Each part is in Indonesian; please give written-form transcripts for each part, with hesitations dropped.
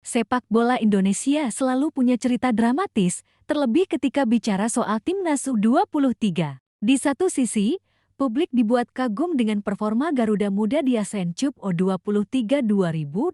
Sepak bola Indonesia selalu punya cerita dramatis, terlebih ketika bicara soal timnas U23. Di satu sisi, publik dibuat kagum dengan performa Garuda Muda di ASEAN Cup U23 2025,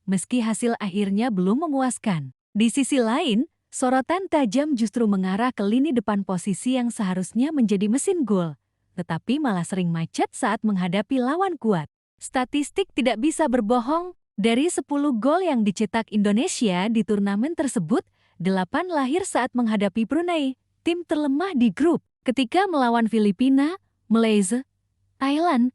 meski hasil akhirnya belum memuaskan. Di sisi lain, sorotan tajam justru mengarah ke lini depan posisi yang seharusnya menjadi mesin gol, tetapi malah sering macet saat menghadapi lawan kuat. Statistik tidak bisa berbohong, dari 10 gol yang dicetak Indonesia di turnamen tersebut, 8 lahir saat menghadapi Brunei, tim terlemah di grup. Ketika melawan Filipina, Malaysia, Thailand,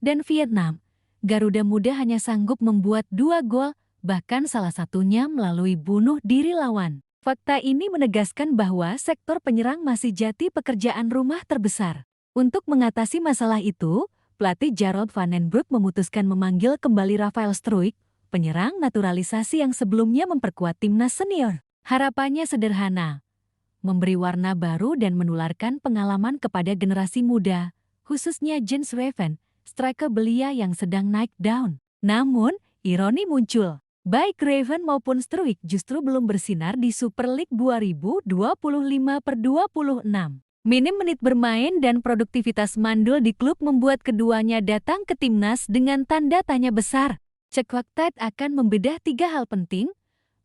dan Vietnam, Garuda Muda hanya sanggup membuat 2 gol, bahkan salah satunya melalui bunuh diri lawan. Fakta ini menegaskan bahwa sektor penyerang masih jadi pekerjaan rumah terbesar. Untuk mengatasi masalah itu, pelatih Gerald Van den Broek memutuskan memanggil kembali Rafael Struijk, penyerang naturalisasi yang sebelumnya memperkuat timnas senior. Harapannya sederhana, memberi warna baru dan menularkan pengalaman kepada generasi muda, khususnya Jens Raven, striker belia yang sedang naik daun. Namun, ironi muncul. Baik Raven maupun Struijk justru belum bersinar di Super League 2025/26. Minim menit bermain dan produktivitas mandul di klub membuat keduanya datang ke timnas dengan tanda tanya besar. Cekwaktat akan membedah 3 hal penting,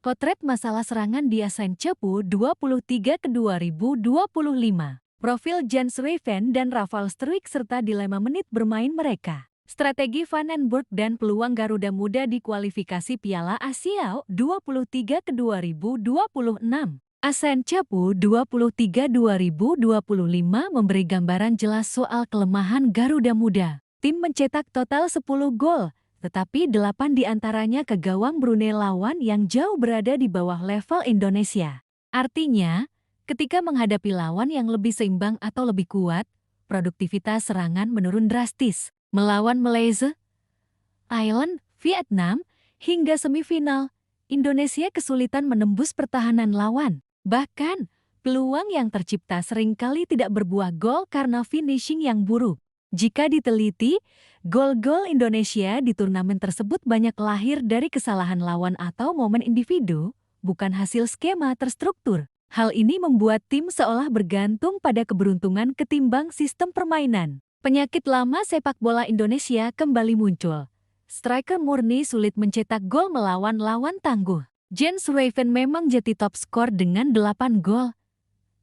potret masalah serangan di ASEAN Cup U23 ke 2025, profil Jens Raven dan Rafael Struijk serta dilema menit bermain mereka. Strategi Van den Broek dan peluang Garuda Muda di kualifikasi Piala Asia U23 ke 2026. ASEAN Cup U23 2025 memberi gambaran jelas soal kelemahan Garuda Muda. Tim mencetak total 10 gol, tetapi 8 diantaranya ke gawang Brunei lawan yang jauh berada di bawah level Indonesia. Artinya, ketika menghadapi lawan yang lebih seimbang atau lebih kuat, produktivitas serangan menurun drastis. Melawan Malaysia, Thailand, Vietnam, hingga semifinal, Indonesia kesulitan menembus pertahanan lawan. Bahkan, peluang yang tercipta seringkali tidak berbuah gol karena finishing yang buruk. Jika diteliti, gol-gol Indonesia di turnamen tersebut banyak lahir dari kesalahan lawan atau momen individu, bukan hasil skema terstruktur. Hal ini membuat tim seolah bergantung pada keberuntungan ketimbang sistem permainan. Penyakit lama sepak bola Indonesia kembali muncul. Striker murni sulit mencetak gol melawan lawan tangguh. Jens Raven memang jadi top skor dengan 8 gol.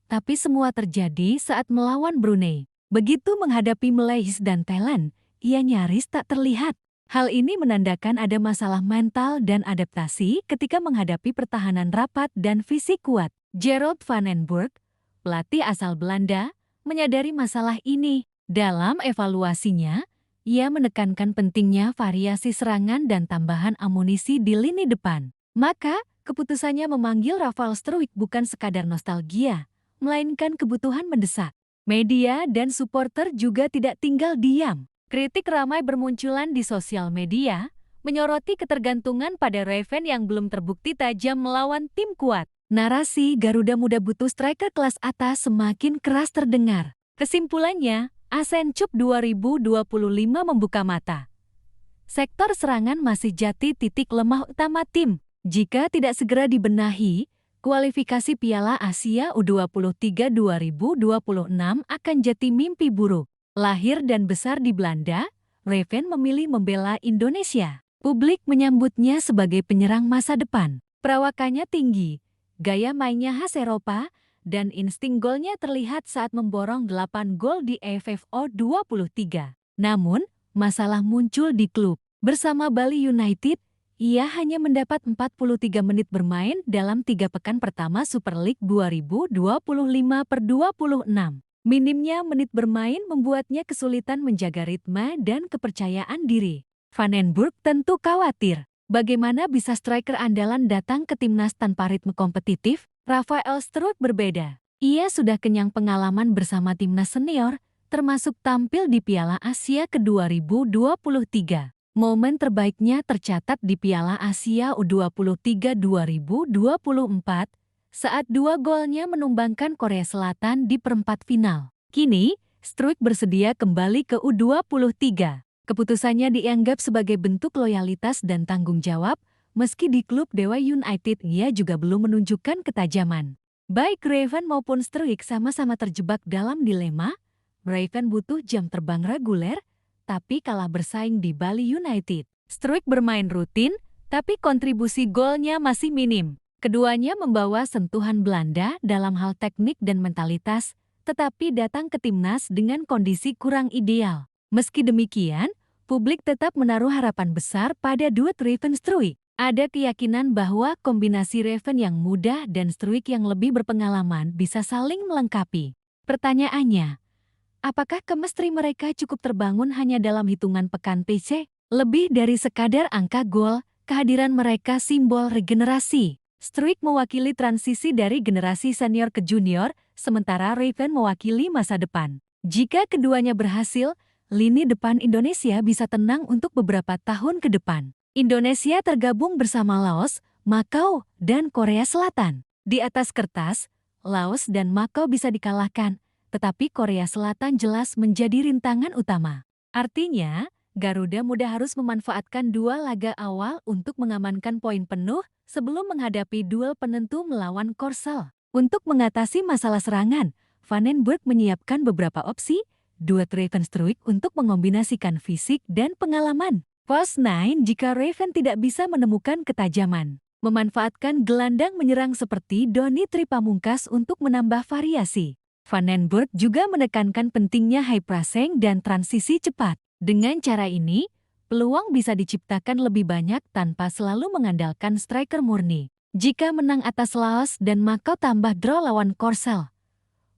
Tapi semua terjadi saat melawan Brunei. Begitu menghadapi Malaysia dan Thailand, ia nyaris tak terlihat. Hal ini menandakan ada masalah mental dan adaptasi ketika menghadapi pertahanan rapat dan fisik kuat. Gerald Van den Broek, pelatih asal Belanda, menyadari masalah ini. Dalam evaluasinya, ia menekankan pentingnya variasi serangan dan tambahan amunisi di lini depan. Maka, keputusannya memanggil Rafael Struijk bukan sekadar nostalgia, melainkan kebutuhan mendesak. Media dan supporter juga tidak tinggal diam. Kritik ramai bermunculan di sosial media, menyoroti ketergantungan pada Raven yang belum terbukti tajam melawan tim kuat. Narasi Garuda Muda butuh striker kelas atas semakin keras terdengar. Kesimpulannya, ASEAN Cup 2025 membuka mata. Sektor serangan masih jadi titik lemah utama tim. Jika tidak segera dibenahi, kualifikasi Piala Asia U23 2026 akan jadi mimpi buruk. Lahir dan besar di Belanda, Raven memilih membela Indonesia. Publik menyambutnya sebagai penyerang masa depan. Perawakannya tinggi, gaya mainnya khas Eropa, dan insting golnya terlihat saat memborong 8 gol di AFF U23. Namun, masalah muncul di klub. Bersama Bali United, ia hanya mendapat 43 menit bermain dalam 3 pekan pertama Super League 2025/26. Minimnya menit bermain membuatnya kesulitan menjaga ritme dan kepercayaan diri. Van den Broek tentu khawatir. Bagaimana bisa striker andalan datang ke timnas tanpa ritme kompetitif? Rafael Struijk berbeda. Ia sudah kenyang pengalaman bersama timnas senior, termasuk tampil di Piala Asia ke-2023. Momen terbaiknya tercatat di Piala Asia U23 2024, saat 2 golnya menumbangkan Korea Selatan di perempat final. Kini, Struijk bersedia kembali ke U23. Keputusannya dianggap sebagai bentuk loyalitas dan tanggung jawab, Meski di klub Dewa United, ia juga belum menunjukkan ketajaman. Baik Raven maupun Struijk sama-sama terjebak dalam dilema. Raven butuh jam terbang reguler, tapi kalah bersaing di Bali United. Struijk bermain rutin, tapi kontribusi golnya masih minim. Keduanya membawa sentuhan Belanda dalam hal teknik dan mentalitas, tetapi datang ke timnas dengan kondisi kurang ideal. Meski demikian, publik tetap menaruh harapan besar pada duet Raven-Struijk. Ada keyakinan bahwa kombinasi Raven yang muda dan Struijk yang lebih berpengalaman bisa saling melengkapi. Pertanyaannya, apakah chemistry mereka cukup terbangun hanya dalam hitungan pekan PC? Lebih dari sekadar angka gol, kehadiran mereka simbol regenerasi. Struijk mewakili transisi dari generasi senior ke junior, sementara Raven mewakili masa depan. Jika keduanya berhasil, lini depan Indonesia bisa tenang untuk beberapa tahun ke depan. Indonesia tergabung bersama Laos, Makau, dan Korea Selatan. Di atas kertas, Laos dan Makau bisa dikalahkan, tetapi Korea Selatan jelas menjadi rintangan utama. Artinya, Garuda Muda harus memanfaatkan dua laga awal untuk mengamankan poin penuh sebelum menghadapi duel penentu melawan Korsel. Untuk mengatasi masalah serangan, Vandenberg menyiapkan beberapa opsi, duet Raven-Struijk untuk mengombinasikan fisik dan pengalaman. False 9 jika Raven tidak bisa menemukan ketajaman. Memanfaatkan gelandang menyerang seperti Doni Tripamungkas untuk menambah variasi. Vandenberg juga menekankan pentingnya high pressing dan transisi cepat. Dengan cara ini, peluang bisa diciptakan lebih banyak tanpa selalu mengandalkan striker murni. Jika menang atas Laos dan Makau tambah draw lawan Korsel,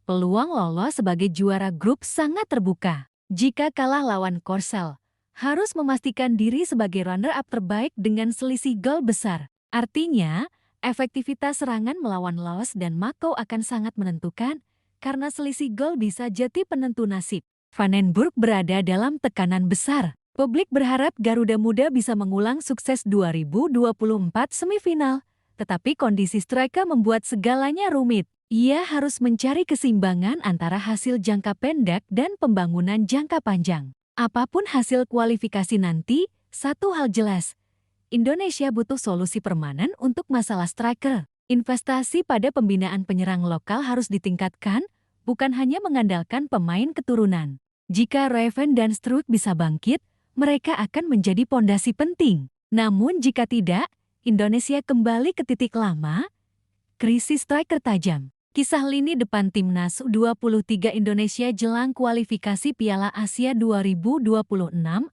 peluang lolos sebagai juara grup sangat terbuka. Jika kalah lawan Korsel, harus memastikan diri sebagai runner-up terbaik dengan selisih gol besar. Artinya, efektivitas serangan melawan Laos dan Makau akan sangat menentukan, karena selisih gol bisa jadi penentu nasib. Vandenberg berada dalam tekanan besar. Publik berharap Garuda Muda bisa mengulang sukses 2024 semifinal, tetapi kondisi striker membuat segalanya rumit. Ia harus mencari keseimbangan antara hasil jangka pendek dan pembangunan jangka panjang. Apapun hasil kualifikasi nanti, satu hal jelas, Indonesia butuh solusi permanen untuk masalah striker. Investasi pada pembinaan penyerang lokal harus ditingkatkan, bukan hanya mengandalkan pemain keturunan. Jika Raven dan Struijk bisa bangkit, mereka akan menjadi pondasi penting. Namun jika tidak, Indonesia kembali ke titik lama, krisis striker tajam. Kisah lini depan Timnas U23 Indonesia jelang kualifikasi Piala Asia 2026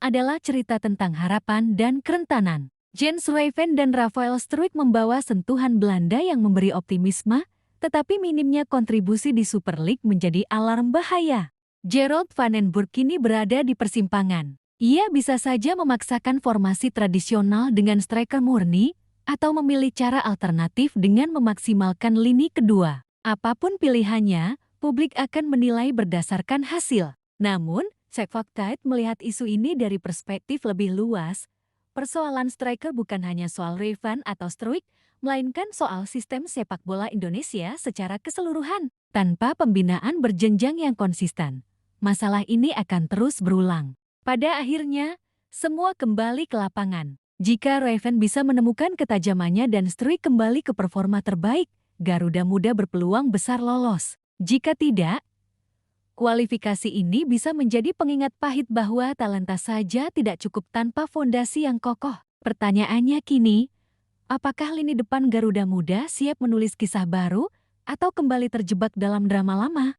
adalah cerita tentang harapan dan kerentanan. Jens Raven dan Rafael Struijk membawa sentuhan Belanda yang memberi optimisme, tetapi minimnya kontribusi di Super League menjadi alarm bahaya. Gerald Vandenberg kini berada di persimpangan. Ia bisa saja memaksakan formasi tradisional dengan striker murni, atau memilih cara alternatif dengan memaksimalkan lini kedua. Apapun pilihannya, publik akan menilai berdasarkan hasil. Namun, Checkfaktat melihat isu ini dari perspektif lebih luas. Persoalan striker bukan hanya soal Raven atau Struijk, melainkan soal sistem sepak bola Indonesia secara keseluruhan. Tanpa pembinaan berjenjang yang konsisten, masalah ini akan terus berulang. Pada akhirnya, semua kembali ke lapangan. Jika Raven bisa menemukan ketajamannya dan Struijk kembali ke performa terbaik, Garuda Muda berpeluang besar lolos. Jika tidak, kualifikasi ini bisa menjadi pengingat pahit bahwa talenta saja tidak cukup tanpa fondasi yang kokoh. Pertanyaannya kini, apakah lini depan Garuda Muda siap menulis kisah baru atau kembali terjebak dalam drama lama?